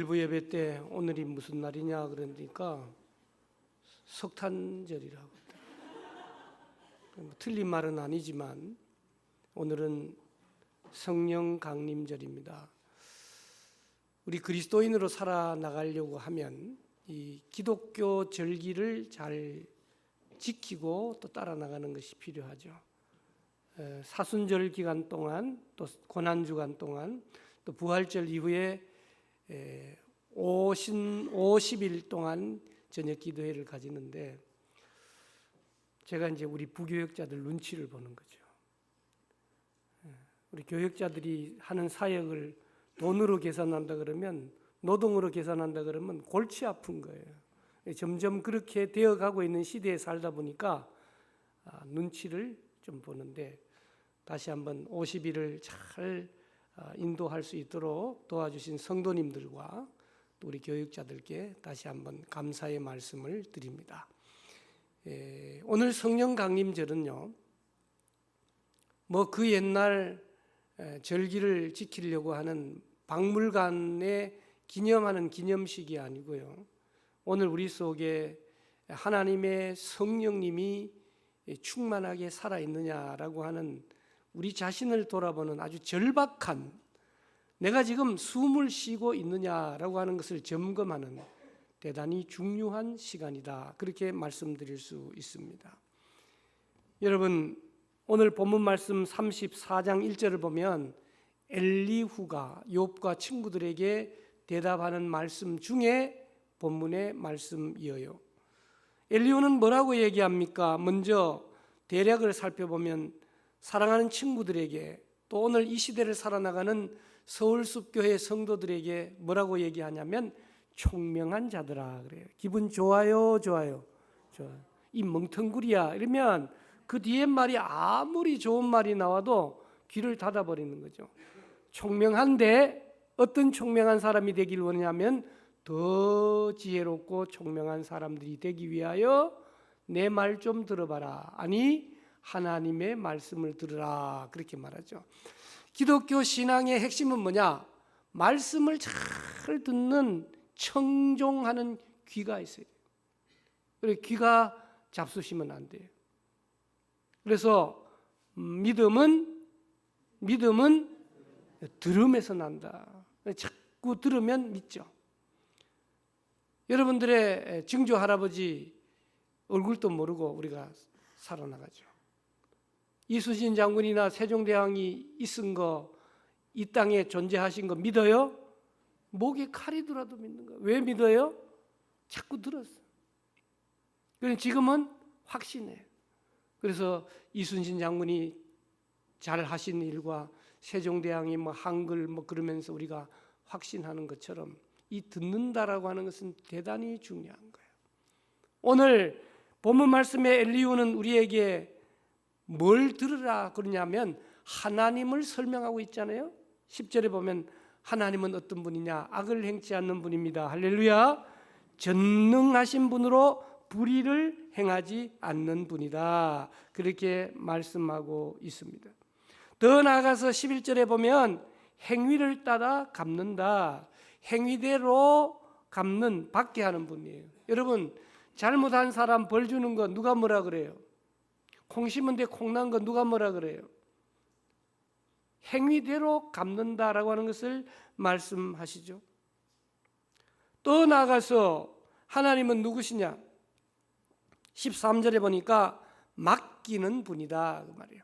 일부 예배 때 오늘이 무슨 날이냐 그러니까 석탄절이라고 틀린 말은 아니지만 오늘은 성령 강림절입니다. 우리 그리스도인으로 살아나가려고 하면 이 기독교 절기를 잘 지키고 또 따라 나가는 것이 필요하죠. 사순절 기간 동안 또 고난주간 동안 또 부활절 이후에 50일 동안 저녁 기도회를 가지는데 제가 이제 우리 부교역자들 눈치를 보는 거죠. 우리 교역자들이 하는 사역을 돈으로 계산한다 그러면, 노동으로 계산한다 그러면 골치 아픈 거예요. 점점 그렇게 되어가고 있는 시대에 살다 보니까 눈치를 좀 보는데, 다시 한번 50일을 잘 인도할 수 있도록 도와주신 성도님들과 또 우리 교육자들께 다시 한번 감사의 말씀을 드립니다. 오늘 성령 강림절은요, 뭐 그 옛날 절기를 지키려고 하는 박물관에 기념하는 기념식이 아니고요, 오늘 우리 속에 하나님의 성령님이 충만하게 살아있느냐라고 하는 우리 자신을 돌아보는 아주 절박한, 내가 지금 숨을 쉬고 있느냐라고 하는 것을 점검하는 대단히 중요한 시간이다, 그렇게 말씀드릴 수 있습니다. 여러분, 오늘 본문 말씀 34장 1절을 보면 엘리후가 욥과 친구들에게 대답하는 말씀 중에 본문의 말씀이에요. 엘리후는 뭐라고 얘기합니까? 먼저 대략을 살펴보면 사랑하는 친구들에게, 또 오늘 이 시대를 살아나가는 서울숲교회 성도들에게 뭐라고 얘기하냐면 총명한 자들아 그래요. 기분 좋아요, 좋아요, 좋아요. 이 멍텅구리야 이러면 그 뒤에 말이 아무리 좋은 말이 나와도 귀를 닫아버리는 거죠. 총명한데 어떤 총명한 사람이 되길 원하냐면 더 지혜롭고 총명한 사람들이 되기 위하여 내 말 좀 들어봐라. 아니, 하나님의 말씀을 들으라, 그렇게 말하죠. 기독교 신앙의 핵심은 뭐냐? 말씀을 잘 듣는 청종하는 귀가 있어요. 그리고 귀가 잡수시면 안 돼요. 그래서 믿음은 들음에서 난다. 자꾸 들으면 믿죠. 여러분들의 증조 할아버지 얼굴도 모르고 우리가 살아나가죠. 이순신 장군이나 세종대왕이 있은 거, 이 땅에 존재하신 거 믿어요? 목에 칼이 들어도 믿는 거예요. 왜 믿어요? 자꾸 들었어. 그럼 지금은 확신해요. 그래서 이순신 장군이 잘 하신 일과 세종대왕이 뭐 한글 뭐 그러면서 우리가 확신하는 것처럼 이 듣는다라고 하는 것은 대단히 중요한 거예요. 오늘 본문 말씀의 엘리후는 우리에게 뭘 들으라 그러냐면 하나님을 설명하고 있잖아요. 10절에 보면 하나님은 어떤 분이냐? 악을 행치 않는 분입니다. 할렐루야. 전능하신 분으로 불의를 행하지 않는 분이다, 그렇게 말씀하고 있습니다. 더 나아가서 11절에 보면 행위를 따라 갚는다, 행위대로 갚는, 받게 하는 분이에요. 여러분, 잘못한 사람 벌 주는 거 누가 뭐라 그래요? 콩 심은데 콩 난 거 누가 뭐라 그래요? 행위대로 갚는다라고 하는 것을 말씀하시죠. 또 나아가서 하나님은 누구시냐? 13절에 보니까 맡기는 분이다, 그 말이에요.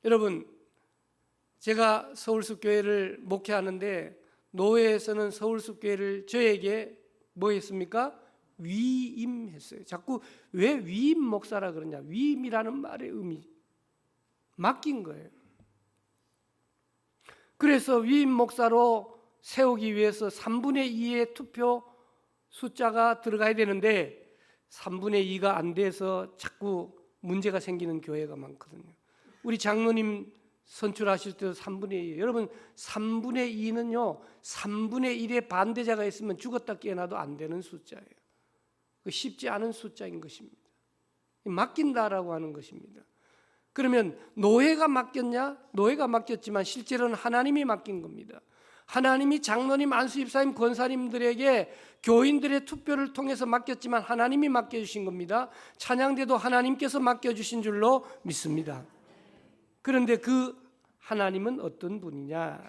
여러분, 제가 서울숲교회를 목회하는데 노회에서는 서울숲교회를 저에게 뭐 했습니까? 위임했어요. 자꾸 왜 위임 목사라 그러냐? 위임이라는 말의 의미, 맡긴 거예요. 그래서 위임 목사로 세우기 위해서 3분의 2의 투표 숫자가 들어가야 되는데 3분의 2가 안 돼서 자꾸 문제가 생기는 교회가 많거든요. 우리 장로님 선출하실 때도 3분의 2. 여러분, 3분의 2는요 3분의 1의 반대자가 있으면 죽었다 깨어나도 안 되는 숫자예요. 쉽지 않은 숫자인 것입니다. 맡긴다라고 하는 것입니다. 그러면 노예가 맡겼냐? 노예가 맡겼지만 실제로는 하나님이 맡긴 겁니다. 하나님이 장로님, 안수집사님, 권사님들에게 교인들의 투표를 통해서 맡겼지만 하나님이 맡겨주신 겁니다. 찬양대도 하나님께서 맡겨주신 줄로 믿습니다. 그런데 그 하나님은 어떤 분이냐?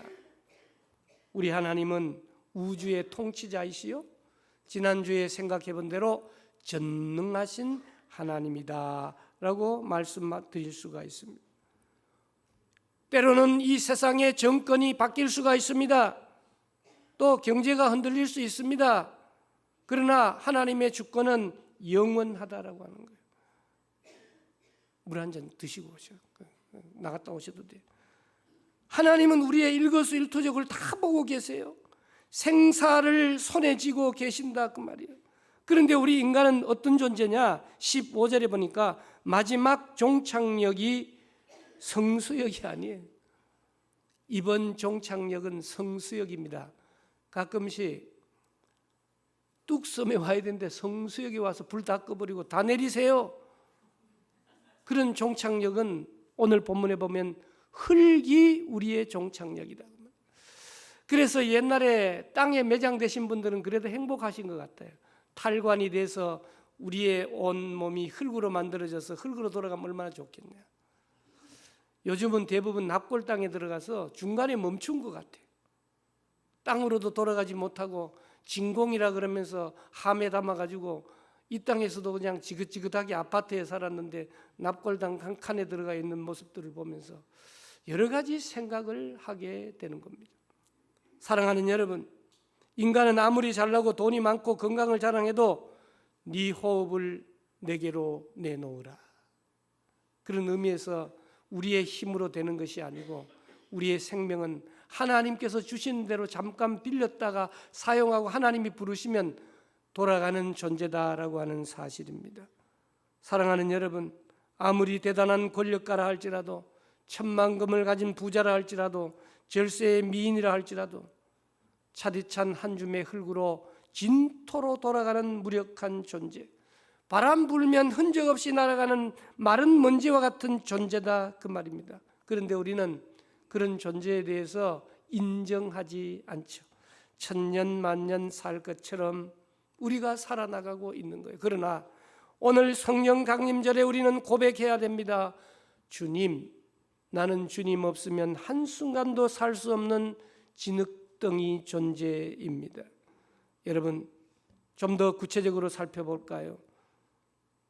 우리 하나님은 우주의 통치자이시요, 지난주에 생각해 본 대로 전능하신 하나님이다 라고 말씀드릴 수가 있습니다. 때로는 이 세상의 정권이 바뀔 수가 있습니다. 또 경제가 흔들릴 수 있습니다. 그러나 하나님의 주권은 영원하다라고 하는 거예요. 물 한 잔 드시고 나갔다 오셔도 돼요. 하나님은 우리의 일거수일투족을 다 보고 계세요. 생사를 손에 쥐고 계신다 그 말이에요. 그런데 우리 인간은 어떤 존재냐? 15절에 보니까 마지막 종착역이 성수역이 아니에요. 이번 종착역은 성수역입니다. 가끔씩 뚝섬에 와야 되는데 성수역에 와서 불 다 꺼버리고 다 내리세요. 그런 종착역은 오늘 본문에 보면 흙이 우리의 종착역이다. 그래서 옛날에 땅에 매장되신 분들은 그래도 행복하신 것 같아요. 탈관이 돼서 우리의 온몸이 흙으로 만들어져서 흙으로 돌아가면 얼마나 좋겠네요. 요즘은 대부분 납골 땅에 들어가서 중간에 멈춘 것 같아요. 땅으로도 돌아가지 못하고 진공이라 그러면서 함에 담아가지고 이 땅에서도 그냥 지긋지긋하게 아파트에 살았는데 납골당 한 칸에 들어가 있는 모습들을 보면서 여러 가지 생각을 하게 되는 겁니다. 사랑하는 여러분, 인간은 아무리 잘나고 돈이 많고 건강을 자랑해도 네 호흡을 내게로 내놓으라. 그런 의미에서 우리의 힘으로 되는 것이 아니고 우리의 생명은 하나님께서 주신 대로 잠깐 빌렸다가 사용하고 하나님이 부르시면 돌아가는 존재다라고 하는 사실입니다. 사랑하는 여러분, 아무리 대단한 권력가라 할지라도, 천만금을 가진 부자라 할지라도, 절세의 미인이라 할지라도 차디찬 한 줌의 흙으로 진토로 돌아가는 무력한 존재, 바람 불면 흔적 없이 날아가는 마른 먼지와 같은 존재다 그 말입니다. 그런데 우리는 그런 존재에 대해서 인정하지 않죠. 천년 만년 살 것처럼 우리가 살아나가고 있는 거예요. 그러나 오늘 성령 강림절에 우리는 고백해야 됩니다. 주님, 나는 주님 없으면 한순간도 살 수 없는 진흙덩이 존재입니다. 여러분, 좀 더 구체적으로 살펴볼까요?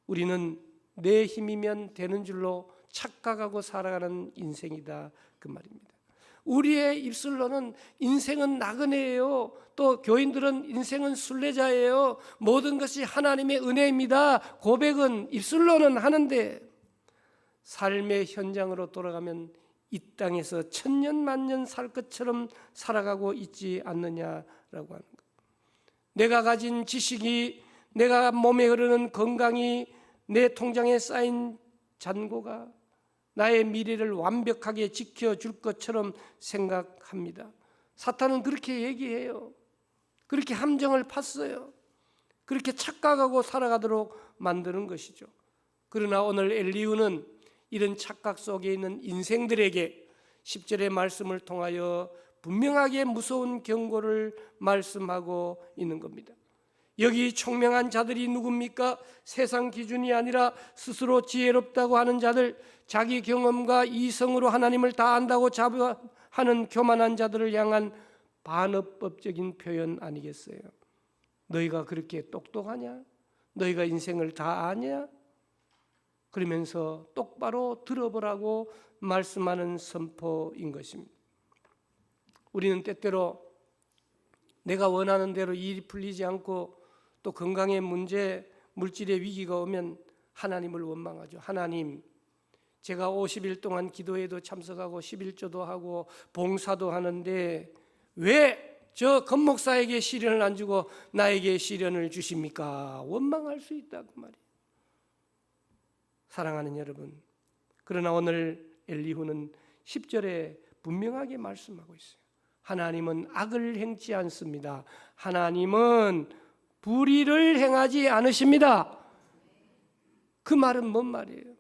우리는 내 힘이면 되는 줄로 착각하고 살아가는 인생이다 그 말입니다. 우리의 입술로는 인생은 나그네예요. 또 교인들은 인생은 순례자예요. 모든 것이 하나님의 은혜입니다. 고백은 입술로는 하는데 삶의 현장으로 돌아가면 이 땅에서 천년 만년 살 것처럼 살아가고 있지 않느냐라고 하는 것. 내가 가진 지식이, 내가 몸에 흐르는 건강이, 내 통장에 쌓인 잔고가 나의 미래를 완벽하게 지켜줄 것처럼 생각합니다. 사탄은 그렇게 얘기해요. 그렇게 함정을 팠어요. 그렇게 착각하고 살아가도록 만드는 것이죠. 그러나 오늘 엘리후는 이런 착각 속에 있는 인생들에게 10절의 말씀을 통하여 분명하게 무서운 경고를 말씀하고 있는 겁니다. 여기 총명한 자들이 누굽니까? 세상 기준이 아니라 스스로 지혜롭다고 하는 자들, 자기 경험과 이성으로 하나님을 다 안다고 자부하는 교만한 자들을 향한 반어법적인 표현 아니겠어요? 너희가 그렇게 똑똑하냐? 너희가 인생을 다 아냐? 그러면서 똑바로 들어보라고 말씀하는 선포인 것입니다. 우리는 때때로 내가 원하는 대로 일이 풀리지 않고 또 건강의 문제, 물질의 위기가 오면 하나님을 원망하죠. 하나님, 제가 50일 동안 기도회도 참석하고 11조도 하고 봉사도 하는데 왜 저 건목사에게 시련을 안 주고 나에게 시련을 주십니까? 원망할 수 있다 그 말이에요. 사랑하는 여러분, 그러나 오늘 엘리후는 10절에 분명하게 말씀하고 있어요. 하나님은 악을 행치 않습니다. 하나님은 불의를 행하지 않으십니다. 그 말은 뭔 말이에요?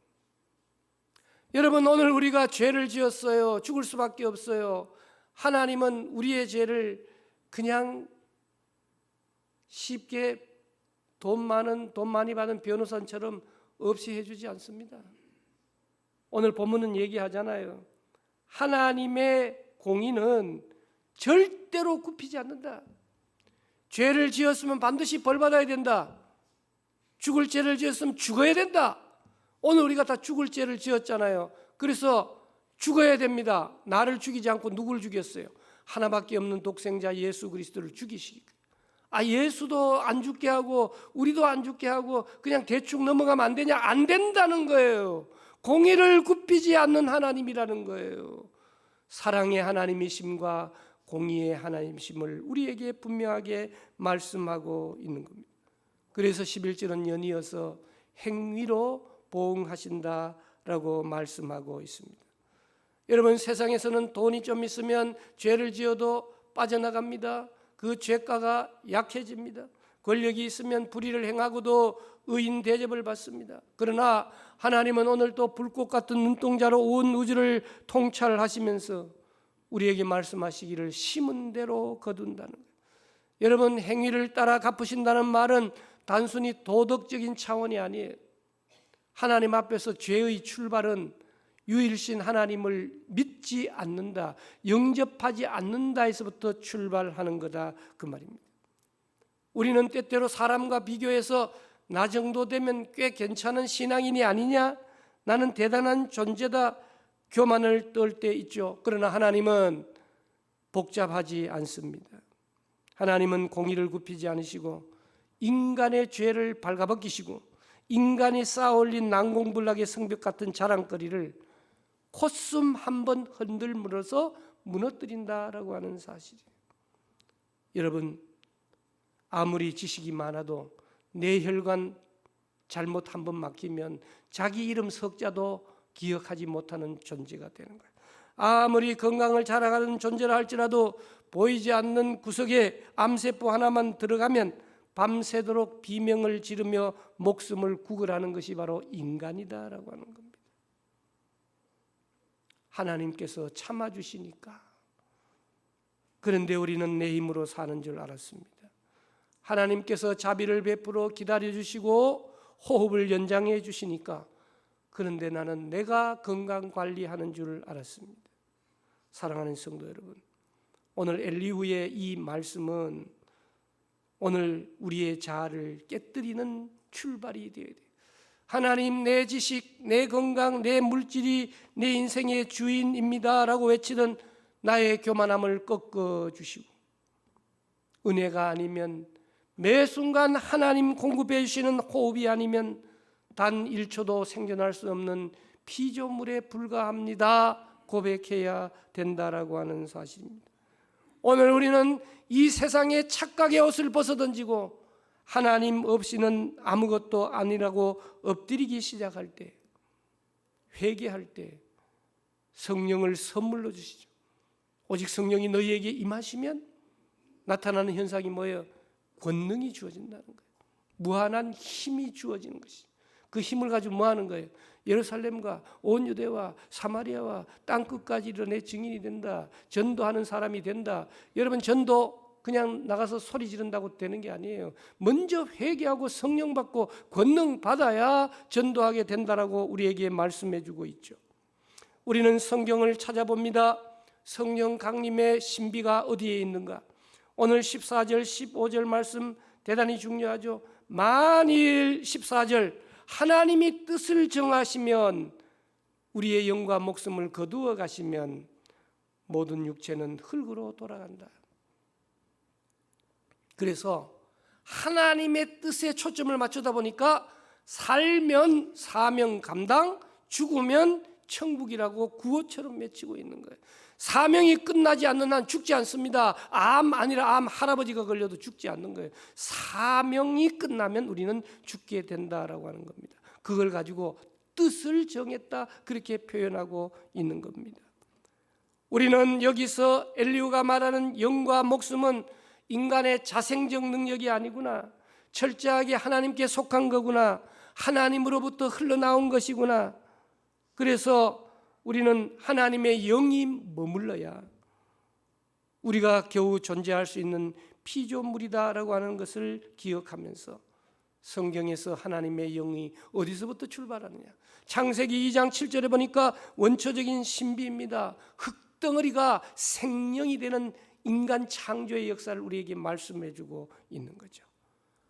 여러분, 오늘 우리가 죄를 지었어요. 죽을 수밖에 없어요. 하나님은 우리의 죄를 그냥 쉽게 돈 많이 받은 변호사처럼 없이 해주지 않습니다. 오늘 본문은 얘기하잖아요. 하나님의 공의는 절대로 굽히지 않는다. 죄를 지었으면 반드시 벌받아야 된다. 죽을 죄를 지었으면 죽어야 된다. 오늘 우리가 다 죽을 죄를 지었잖아요. 그래서 죽어야 됩니다. 나를 죽이지 않고 누구를 죽였어요? 하나밖에 없는 독생자 예수 그리스도를 죽이시기. 예수도 안 죽게 하고 우리도 안 죽게 하고 그냥 대충 넘어가면 안 되냐? 안 된다는 거예요. 공의를 굽히지 않는 하나님이라는 거예요. 사랑의 하나님이심과 공의의 하나님이심을 우리에게 분명하게 말씀하고 있는 겁니다. 그래서 11절은 연이어서 행위로 보응하신다라고 말씀하고 있습니다. 여러분, 세상에서는 돈이 좀 있으면 죄를 지어도 빠져나갑니다. 그 죄가가 약해집니다. 권력이 있으면 불의를 행하고도 의인 대접을 받습니다. 그러나 하나님은 오늘 또 불꽃 같은 눈동자로 온 우주를 통찰하시면서 우리에게 말씀하시기를 심은 대로 거둔다는 거예요. 여러분, 행위를 따라 갚으신다는 말은 단순히 도덕적인 차원이 아니에요. 하나님 앞에서 죄의 출발은 유일신 하나님을 믿지 않는다, 영접하지 않는다에서부터 출발하는 거다, 그 말입니다. 우리는 때때로 사람과 비교해서 나 정도 되면 꽤 괜찮은 신앙인이 아니냐, 나는 대단한 존재다, 교만을 떨 때 있죠. 그러나 하나님은 복잡하지 않습니다. 하나님은 공의를 굽히지 않으시고 인간의 죄를 발가벗기시고 인간이 쌓아올린 난공불락의 성벽 같은 자랑거리를 콧숨 한번 흔들물어서 무너뜨린다라고 하는 사실이에요. 여러분, 아무리 지식이 많아도 뇌혈관 잘못 한번 막히면 자기 이름 석자도 기억하지 못하는 존재가 되는 거예요. 아무리 건강을 자랑하는 존재라 할지라도 보이지 않는 구석에 암세포 하나만 들어가면 밤새도록 비명을 지르며 목숨을 구걸하는 것이 바로 인간이다라고 하는 겁니다. 하나님께서 참아주시니까. 그런데 우리는 내 힘으로 사는 줄 알았습니다. 하나님께서 자비를 베풀어 기다려주시고 호흡을 연장해 주시니까. 그런데 나는 내가 건강관리하는 줄 알았습니다. 사랑하는 성도 여러분, 오늘 엘리후의 이 말씀은 오늘 우리의 자아를 깨뜨리는 출발이 되어야 돼요. 하나님, 내 지식, 내 건강, 내 물질이 내 인생의 주인입니다 라고 외치던 나의 교만함을 꺾어주시고, 은혜가 아니면, 매 순간 하나님 공급해 주시는 호흡이 아니면 단 1초도 생존할 수 없는 피조물에 불과합니다 고백해야 된다라고 하는 사실입니다. 오늘 우리는 이 세상의 착각의 옷을 벗어던지고 하나님 없이는 아무것도 아니라고 엎드리기 시작할 때, 회개할 때 성령을 선물로 주시죠. 오직 성령이 너희에게 임하시면 나타나는 현상이 뭐예요? 권능이 주어진다는 거예요. 무한한 힘이 주어지는 것이. 그 힘을 가지고 뭐 하는 거예요? 예루살렘과 온 유대와 사마리아와 땅끝까지 이르러 내 증인이 된다. 전도하는 사람이 된다. 여러분, 전도 그냥 나가서 소리 지른다고 되는 게 아니에요. 먼저 회개하고 성령 받고 권능 받아야 전도하게 된다라고 우리에게 말씀해 주고 있죠. 우리는 성경을 찾아봅니다. 성령 강림의 신비가 어디에 있는가? 오늘 14절 15절 말씀 대단히 중요하죠. 만일 14절 하나님이 뜻을 정하시면 우리의 영과 목숨을 거두어 가시면 모든 육체는 흙으로 돌아간다. 그래서 하나님의 뜻에 초점을 맞추다 보니까 살면 사명 감당, 죽으면 천국이라고 구호처럼 외치고 있는 거예요. 사명이 끝나지 않는 한 죽지 않습니다. 암 아니라 암 할아버지가 걸려도 죽지 않는 거예요. 사명이 끝나면 우리는 죽게 된다라고 하는 겁니다. 그걸 가지고 뜻을 정했다 그렇게 표현하고 있는 겁니다. 우리는 여기서 엘리후가 말하는 영과 목숨은 인간의 자생적 능력이 아니구나, 철저하게 하나님께 속한 거구나, 하나님으로부터 흘러나온 것이구나. 그래서 우리는 하나님의 영이 머물러야 우리가 겨우 존재할 수 있는 피조물이다라고 하는 것을 기억하면서 성경에서 하나님의 영이 어디서부터 출발하느냐? 창세기 2장 7절에 보니까 원초적인 신비입니다. 흙덩어리가 생명이 되는 인간 창조의 역사를 우리에게 말씀해주고 있는 거죠.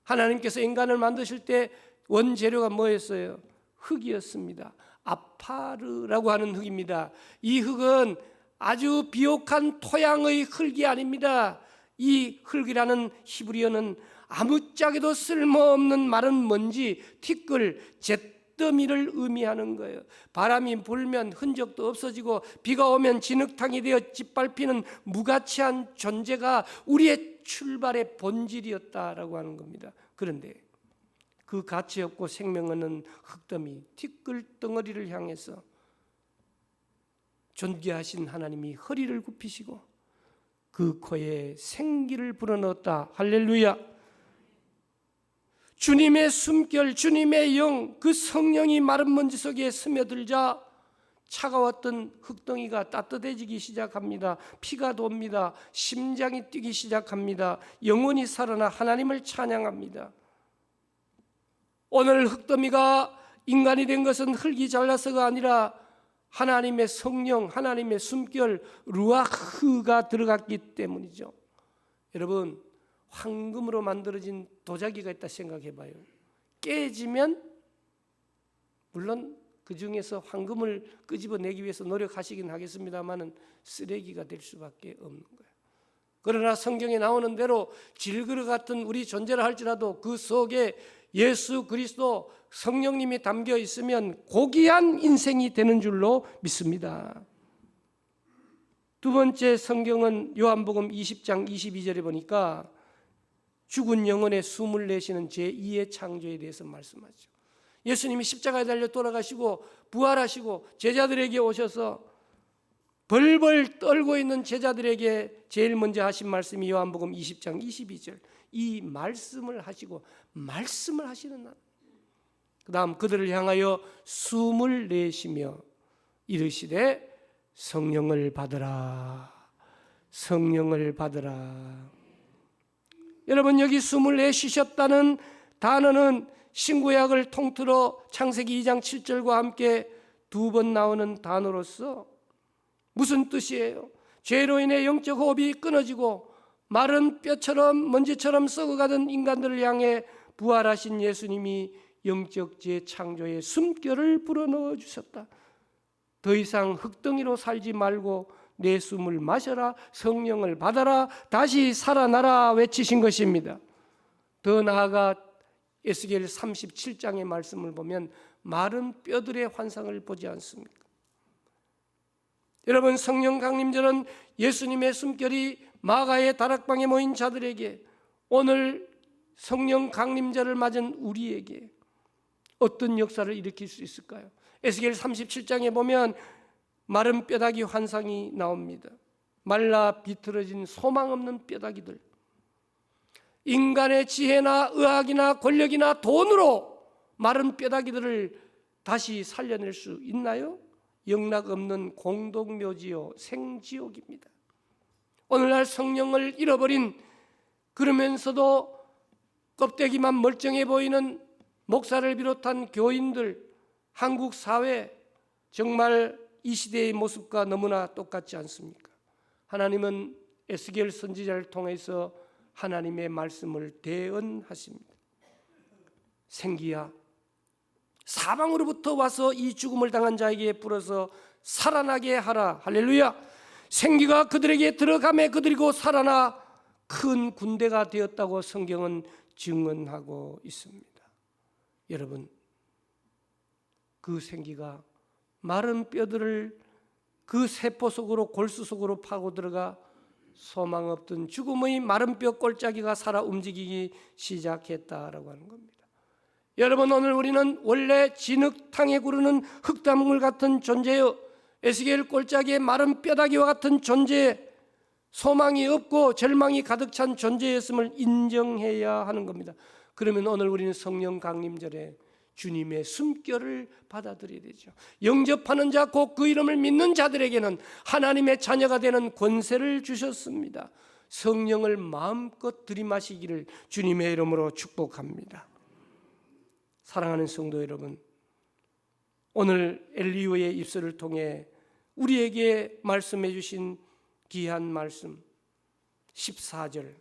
하나님께서 인간을 만드실 때 원재료가 뭐였어요? 흙이었습니다. 아파르라고 하는 흙입니다. 이 흙은 아주 비옥한 토양의 흙이 아닙니다. 이 흙이라는 히브리어는 아무짝에도 쓸모없는 마른 먼지, 티끌, 잿더미를 의미하는 거예요. 바람이 불면 흔적도 없어지고 비가 오면 진흙탕이 되어 짓밟히는 무가치한 존재가 우리의 출발의 본질이었다라고 하는 겁니다. 그런데 그 가치 없고 생명 없는 흙더미, 티끌 덩어리를 향해서 존귀하신 하나님이 허리를 굽히시고 그 코에 생기를 불어넣었다. 할렐루야. 주님의 숨결, 주님의 영, 그 성령이 마른 먼지 속에 스며들자 차가웠던 흙덩이가 따뜻해지기 시작합니다. 피가 돕니다. 심장이 뛰기 시작합니다. 영혼이 살아나 하나님을 찬양합니다. 오늘 흙더미가 인간이 된 것은 흙이 잘나서가 아니라 하나님의 성령, 하나님의 숨결, 루아흐가 들어갔기 때문이죠. 여러분, 황금으로 만들어진 도자기가 있다 생각해 봐요. 깨지면 물론 그 중에서 황금을 끄집어내기 위해서 노력하시긴 하겠습니다만은 쓰레기가 될 수밖에 없는 거예요. 그러나 성경에 나오는 대로 질그릇 같은 우리 존재를 할지라도 그 속에 예수 그리스도 성령님이 담겨 있으면 고귀한 인생이 되는 줄로 믿습니다. 두 번째 성경은 요한복음 20장 22절에 보니까 죽은 영혼의 숨을 내쉬는 제2의 창조에 대해서 말씀하죠. 예수님이 십자가에 달려 돌아가시고 부활하시고 제자들에게 오셔서 벌벌 떨고 있는 제자들에게 제일 먼저 하신 말씀이 요한복음 20장 22절. 이 말씀을 하시고 말씀을 하시는 날, 그 다음 그들을 향하여 숨을 내쉬며 이르시되 성령을 받으라, 성령을 받으라. 여러분, 여기 숨을 내쉬셨다는 단어는 신구약을 통틀어 창세기 2장 7절과 함께 두 번 나오는 단어로서 무슨 뜻이에요? 죄로 인해 영적 호흡이 끊어지고 마른 뼈처럼 먼지처럼 썩어가던 인간들을 향해 부활하신 예수님이 영적 재창조의 숨결을 불어넣어 주셨다. 더 이상 흙덩이로 살지 말고 내 숨을 마셔라, 성령을 받아라, 다시 살아나라 외치신 것입니다. 더 나아가 에스겔 37장의 말씀을 보면 마른 뼈들의 환상을 보지 않습니까? 여러분, 성령 강림절은 예수님의 숨결이 마가의 다락방에 모인 자들에게, 오늘 성령 강림절을 맞은 우리에게 어떤 역사를 일으킬 수 있을까요? 에스겔 37장에 보면 마른 뼈다귀 환상이 나옵니다. 말라 비틀어진 소망 없는 뼈다귀들, 인간의 지혜나 의학이나 권력이나 돈으로 마른 뼈다귀들을 다시 살려낼 수 있나요? 영락 없는 공동묘지요 생지옥입니다. 오늘날 성령을 잃어버린, 그러면서도 껍데기만 멀쩡해 보이는 목사를 비롯한 교인들, 한국 사회, 정말 이 시대의 모습과 너무나 똑같지 않습니까? 하나님은 에스겔 선지자를 통해서 하나님의 말씀을 대언하십니다. 생기야, 사방으로부터 와서 이 죽음을 당한 자에게 불어서 살아나게 하라. 할렐루야. 생기가 그들에게 들어가매 그들이고 살아나 큰 군대가 되었다고 성경은 증언하고 있습니다. 여러분, 그 생기가 마른 뼈들을 그 세포 속으로, 골수 속으로 파고 들어가 소망 없던 죽음의 마른 뼈 꼴짜기가 살아 움직이기 시작했다라고 하는 겁니다. 여러분, 오늘 우리는 원래 진흙탕에 구르는 흙탕물 같은 존재요, 에스겔 꼴짜기의 마른 뼈다귀와 같은 존재, 소망이 없고 절망이 가득 찬 존재였음을 인정해야 하는 겁니다. 그러면 오늘 우리는 성령 강림절에 주님의 숨결을 받아들여야 되죠. 영접하는 자, 곧 그 이름을 믿는 자들에게는 하나님의 자녀가 되는 권세를 주셨습니다. 성령을 마음껏 들이마시기를 주님의 이름으로 축복합니다. 사랑하는 성도 여러분, 오늘 엘리후의 입술을 통해 우리에게 말씀해 주신 귀한 말씀 14절,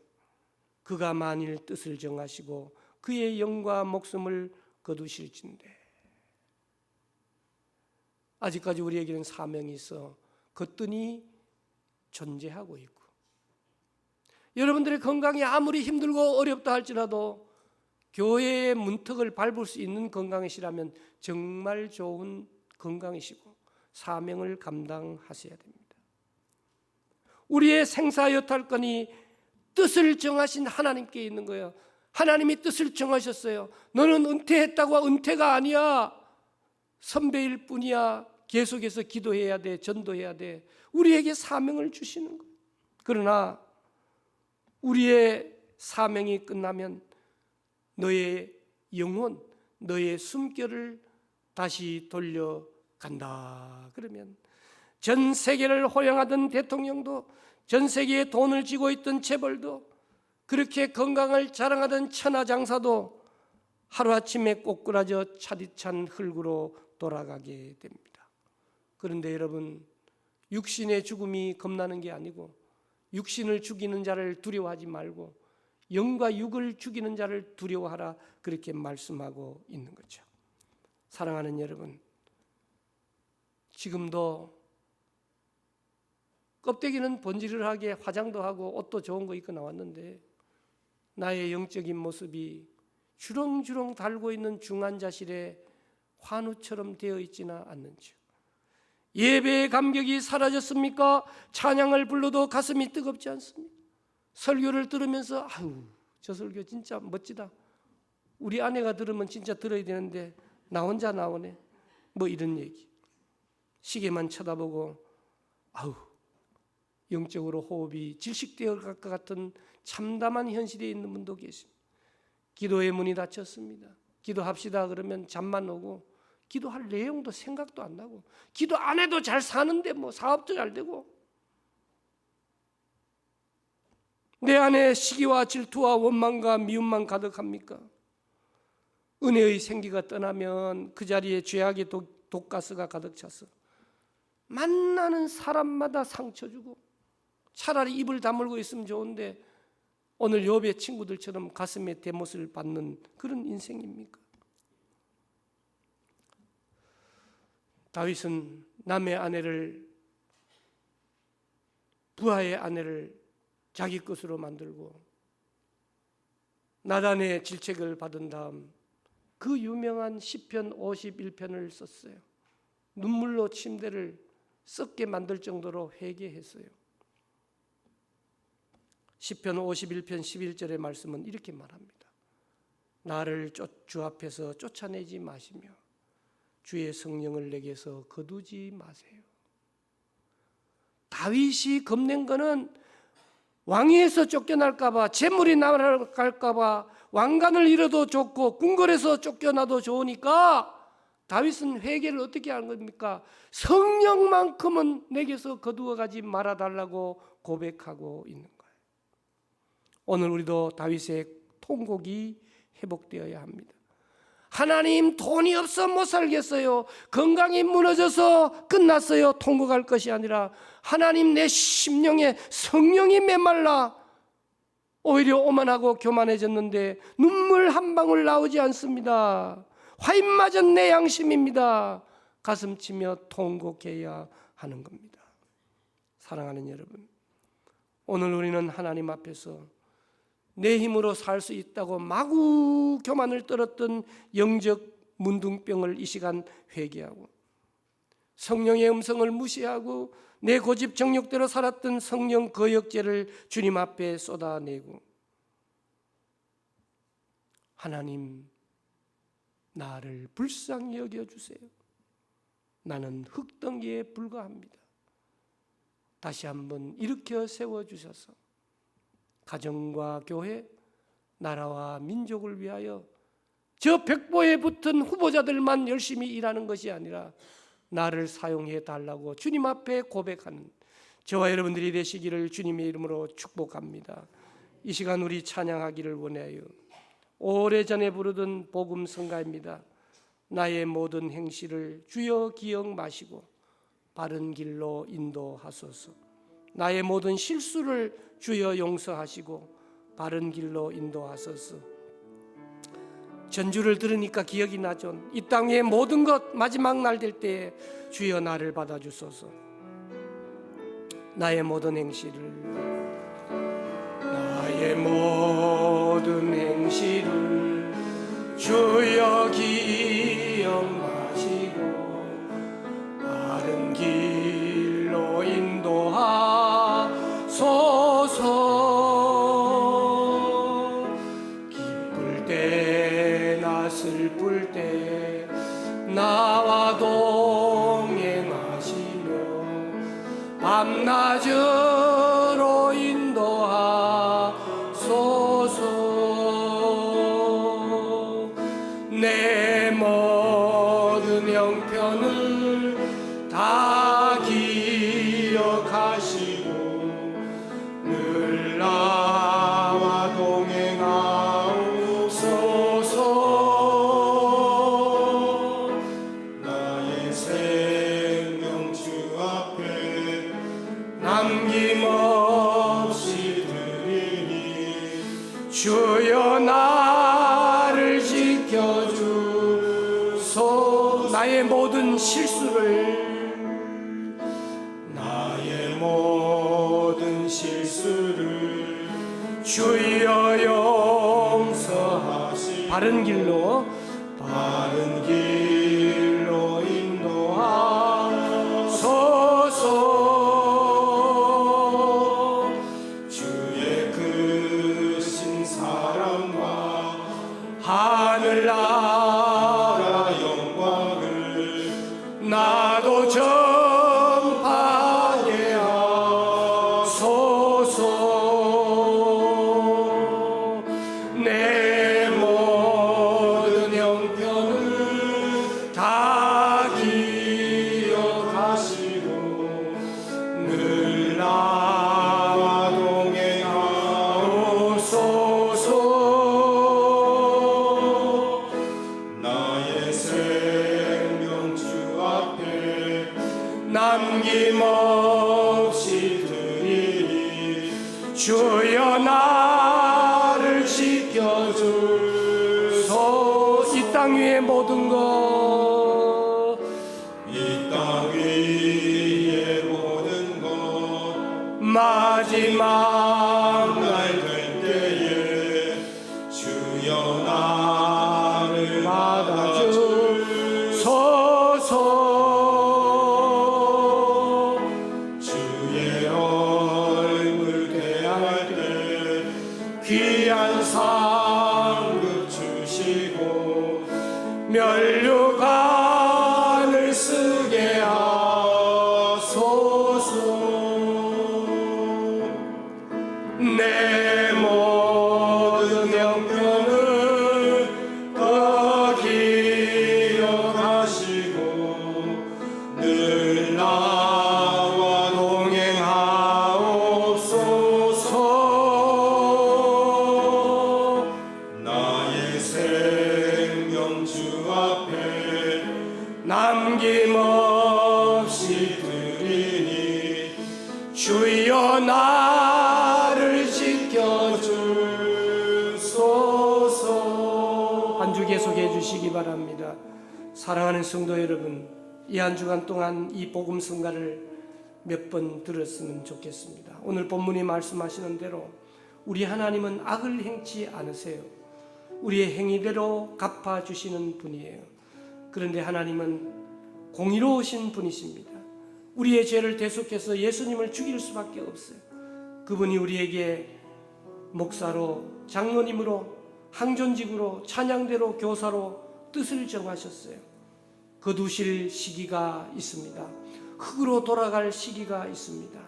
그가 만일 뜻을 정하시고 그의 영과 목숨을 거두실진대. 아직까지 우리에게는 사명이 있어 거뜬히 존재하고 있고, 여러분들의 건강이 아무리 힘들고 어렵다 할지라도 교회의 문턱을 밟을 수 있는 건강이시라면 정말 좋은 건강이시고 사명을 감당하셔야 됩니다. 우리의 생사여탈권이 뜻을 정하신 하나님께 있는 거예요. 하나님이 뜻을 정하셨어요. 너는 은퇴했다고 은퇴가 아니야. 선배일 뿐이야. 계속해서 기도해야 돼. 전도해야 돼. 우리에게 사명을 주시는 거예요. 그러나 우리의 사명이 끝나면 너의 영혼, 너의 숨결을 다시 돌려간다. 그러면 전 세계를 호령하던 대통령도, 전 세계에 돈을 쥐고 있던 재벌도, 그렇게 건강을 자랑하던 천하장사도 하루아침에 꼬꾸라져 차디찬 흙으로 돌아가게 됩니다. 그런데 여러분, 육신의 죽음이 겁나는 게 아니고 육신을 죽이는 자를 두려워하지 말고 영과 육을 죽이는 자를 두려워하라, 그렇게 말씀하고 있는 거죠. 사랑하는 여러분, 지금도 껍데기는 번지르르하게 화장도 하고 옷도 좋은 거 입고 나왔는데 나의 영적인 모습이 주렁주렁 달고 있는 중환자실에 환우처럼 되어 있지는 않는지요. 예배의 감격이 사라졌습니까? 찬양을 불러도 가슴이 뜨겁지 않습니까? 설교를 들으면서 아유, 저 설교 진짜 멋지다. 우리 아내가 들으면 진짜 들어야 되는데 나 혼자 나오네. 뭐 이런 얘기. 시계만 쳐다보고 아유, 영적으로 호흡이 질식되어 갈 것 같은 참담한 현실에 있는 분도 계십니다. 기도의 문이 닫혔습니다. 기도합시다 그러면 잠만 오고, 기도할 내용도 생각도 안 나고, 기도 안 해도 잘 사는데 뭐 사업도 잘 되고, 내 안에 시기와 질투와 원망과 미움만 가득합니까? 은혜의 생기가 떠나면 그 자리에 죄악의 독가스가 가득 차서 만나는 사람마다 상처 주고, 차라리 입을 다물고 있으면 좋은데 오늘 욥의 친구들처럼 가슴에 대못을 받는 그런 인생입니까? 다윗은 남의 아내를, 부하의 아내를 자기 것으로 만들고 나단의 질책을 받은 다음 그 유명한 시편 51편을 썼어요. 눈물로 침대를 썩게 만들 정도로 회개했어요. 시편 51편 11절의 말씀은 이렇게 말합니다. 나를 주 앞에서 쫓아내지 마시며 주의 성령을 내게서 거두지 마세요. 다윗이 겁낸 거는 왕위에서 쫓겨날까 봐, 재물이 날아갈까 봐, 왕관을 잃어도 좋고 궁궐에서 쫓겨나도 좋으니까 다윗은 회개를 어떻게 하는 겁니까? 성령만큼은 내게서 거두어가지 말아달라고 고백하고 있는 거예요. 오늘 우리도 다윗의 통곡이 회복되어야 합니다. 하나님, 돈이 없어 못 살겠어요. 건강이 무너져서 끝났어요. 통곡할 것이 아니라 하나님, 내 심령에 성령이 메말라 오히려 오만하고 교만해졌는데 눈물 한 방울 나오지 않습니다. 화인 맞은 내 양심입니다. 가슴치며 통곡해야 하는 겁니다. 사랑하는 여러분, 오늘 우리는 하나님 앞에서 내 힘으로 살 수 있다고 마구 교만을 떨었던 영적 문둥병을 이 시간 회개하고, 성령의 음성을 무시하고 내 고집 정욕대로 살았던 성령 거역죄를 주님 앞에 쏟아내고, 하나님, 나를 불쌍히 여겨주세요. 나는 흙덩이에 불과합니다. 다시 한번 일으켜 세워주셔서 가정과 교회, 나라와 민족을 위하여 저 벽보에 붙은 후보자들만 열심히 일하는 것이 아니라 나를 사용해 달라고 주님 앞에 고백하는 저와 여러분들이 되시기를 주님의 이름으로 축복합니다. 이 시간 우리 찬양하기를 원해요. 오래전에 부르던 복음 성가입니다. 나의 모든 행실을 주여 기억 마시고 바른 길로 인도하소서. 나의 모든 실수를 주여 용서하시고 바른 길로 인도하소서. 전주를 들으니까 기억이 나죠. 이 땅의 모든 것 마지막 날 될 때에 주여 나를 받아주소서. 나의 모든 행실을 주여 기억 마시고 바른 길로 인도하소서. 기쁠 때나 슬플 때 나와 동행하시며 밤낮으로 인도하소서. 내 모든 형편을 다 기억하시고 늘 나와 동행하옵소서. 나의 생명 주 앞에 남김없이 드리니 주여 나를 지켜주소. 나의 모든 실수를 주여 용서하시 바른 길로 인도하소서. 주의 크신 사랑과 하늘나라 영광을 나도 전파하게 하소서. 내 모든 형편을 다 기억하시고 늘 나와 동행하옵소서. 나의 생명 주 앞에 남김없이 드리니 주여 나를 지켜주소. 이 땅 위의 모든 것, 이 땅 위의 모든 것 마지막 날 될 때에 주여 나를 받아주소서. 주의 얼굴 대할 때 귀한 상급 주시고 면류관을 쓰게 하소서. 내 모든 형편을 다 기억하시고 늘 나와 동행하옵소서. 나의 생명 주 앞에 남김없이 드리니 주여 나를 지켜주소서. 한 주 계속해 주시기 바랍니다. 사랑하는 성도 여러분, 이 한 주간 동안 이 복음 성가를 몇 번 들었으면 좋겠습니다. 오늘 본문이 말씀하시는 대로 우리 하나님은 악을 행치 않으세요. 우리의 행위대로 갚아주시는 분이에요. 그런데 하나님은 공의로우신 분이십니다. 우리의 죄를 대속해서 예수님을 죽일 수밖에 없어요. 그분이 우리에게 목사로, 장로님으로, 항존직으로, 찬양대로, 교사로 뜻을 정하셨어요. 거두실 시기가 있습니다. 흙으로 돌아갈 시기가 있습니다.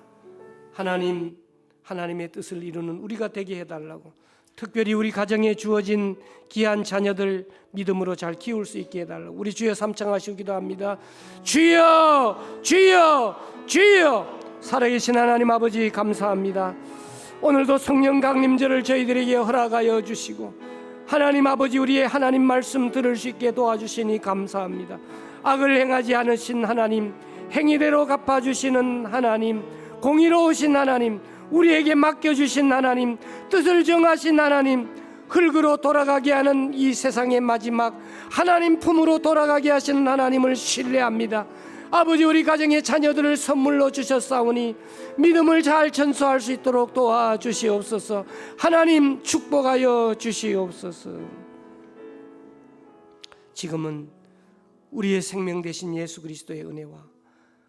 하나님의 뜻을 이루는 우리가 되게 해달라고 특별히 우리 가정에 주어진 귀한 자녀들 믿음으로 잘 키울 수 있게 해달라고 우리 주여 삼창하시고 기도합니다. 주여 주여 주여. 살아계신 하나님 아버지 감사합니다. 오늘도 성령 강림절을 저희들에게 허락하여 주시고 하나님 아버지 우리의 하나님 말씀 들을 수 있게 도와주시니 감사합니다. 악을 행하지 않으신 하나님, 행위대로 갚아주시는 하나님, 공의로우신 하나님, 우리에게 맡겨주신 하나님, 뜻을 정하신 하나님, 흙으로 돌아가게 하는 이 세상의 마지막 하나님 품으로 돌아가게 하시는 하나님을 신뢰합니다. 아버지 우리 가정의 자녀들을 선물로 주셨사오니 믿음을 잘 전수할 수 있도록 도와주시옵소서. 하나님 축복하여 주시옵소서. 지금은 우리의 생명 되신 예수 그리스도의 은혜와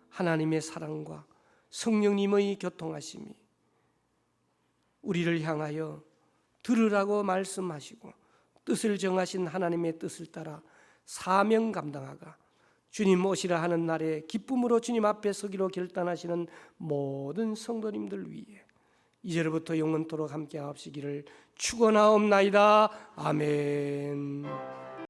하나님의 사랑과 성령님의 교통하심이 우리를 향하여 들으라고 말씀하시고 뜻을 정하신 하나님의 뜻을 따라 사명 감당하가 주님 오시라 하는 날에 기쁨으로 주님 앞에 서기로 결단하시는 모든 성도님들 위해 이제로부터 영원토록 함께 하옵시기를 축원하옵나이다. 아멘.